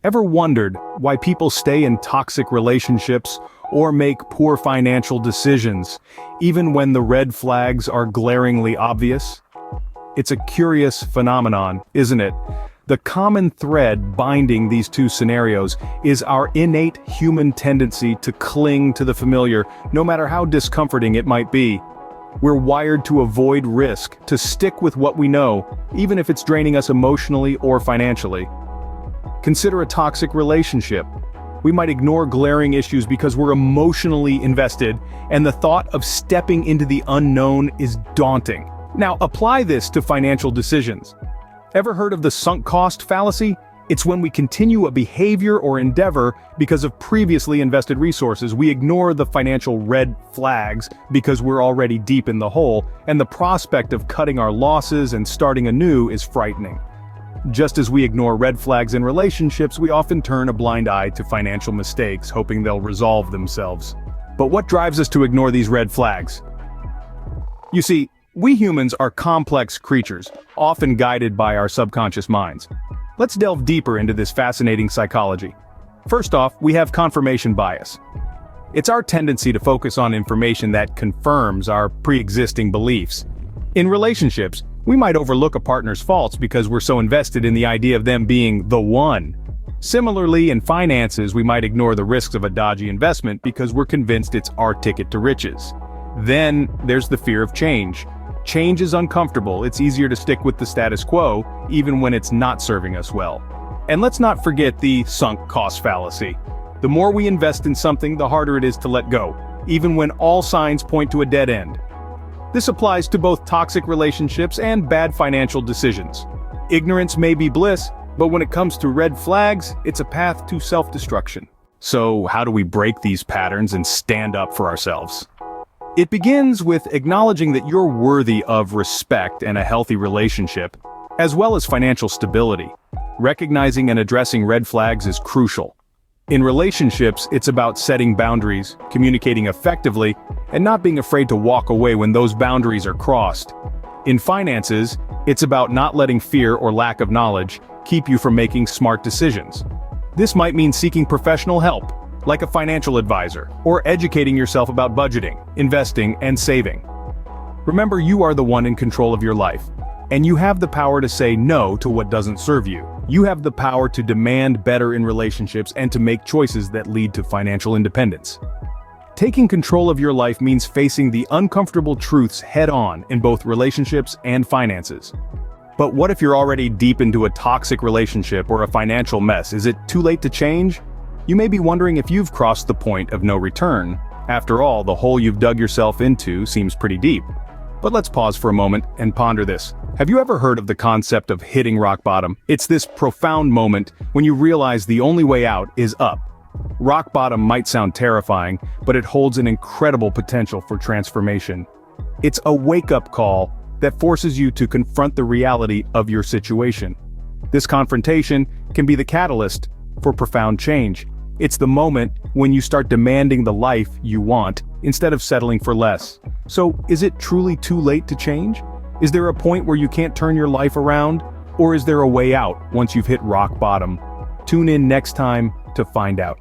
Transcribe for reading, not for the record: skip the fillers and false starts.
Ever wondered why people stay in toxic relationships or make poor financial decisions, even when the red flags are glaringly obvious? It's a curious phenomenon, isn't it? The common thread binding these two scenarios is our innate human tendency to cling to the familiar, no matter how discomforting it might be. We're wired to avoid risk, to stick with what we know, even if it's draining us emotionally or financially. Consider a toxic relationship. We might ignore glaring issues because we're emotionally invested, and the thought of stepping into the unknown is daunting. Now, apply this to financial decisions. Ever heard of the sunk cost fallacy? It's when we continue a behavior or endeavor because of previously invested resources. We ignore the financial red flags because we're already deep in the hole, and the prospect of cutting our losses and starting anew is frightening. Just as we ignore red flags in relationships, we often turn a blind eye to financial mistakes, hoping they'll resolve themselves. But what drives us to ignore these red flags? You see, we humans are complex creatures, often guided by our subconscious minds. Let's delve deeper into this fascinating psychology. First off, we have confirmation bias. It's our tendency to focus on information that confirms our pre-existing beliefs. In relationships, we might overlook a partner's faults because we're so invested in the idea of them being the one. Similarly, in finances, we might ignore the risks of a dodgy investment because we're convinced it's our ticket to riches. Then, there's the fear of change. Change is uncomfortable. It's easier to stick with the status quo, even when it's not serving us well. And let's not forget the sunk cost fallacy. The more we invest in something, the harder it is to let go, even when all signs point to a dead end. This applies to both toxic relationships and bad financial decisions. Ignorance may be bliss, but when it comes to red flags, it's a path to self-destruction. So, how do we break these patterns and stand up for ourselves? It begins with acknowledging that you're worthy of respect and a healthy relationship, as well as financial stability. Recognizing and addressing red flags is crucial. In relationships, it's about setting boundaries, communicating effectively, and not being afraid to walk away when those boundaries are crossed. In finances, it's about not letting fear or lack of knowledge keep you from making smart decisions. This might mean seeking professional help, like a financial advisor, or educating yourself about budgeting, investing, and saving. Remember, you are the one in control of your life, and you have the power to say no to what doesn't serve you. You have the power to demand better in relationships and to make choices that lead to financial independence. Taking control of your life means facing the uncomfortable truths head-on in both relationships and finances. But what if you're already deep into a toxic relationship or a financial mess? Is it too late to change? You may be wondering if you've crossed the point of no return. After all, the hole you've dug yourself into seems pretty deep. But let's pause for a moment and ponder this. Have you ever heard of the concept of hitting rock bottom? It's this profound moment when you realize the only way out is up. Rock bottom might sound terrifying, but it holds an incredible potential for transformation. It's a wake-up call that forces you to confront the reality of your situation. This confrontation can be the catalyst for profound change. It's the moment when you start demanding the life you want instead of settling for less. So, is it truly too late to change? Is there a point where you can't turn your life around? Or is there a way out once you've hit rock bottom? Tune in next time to find out.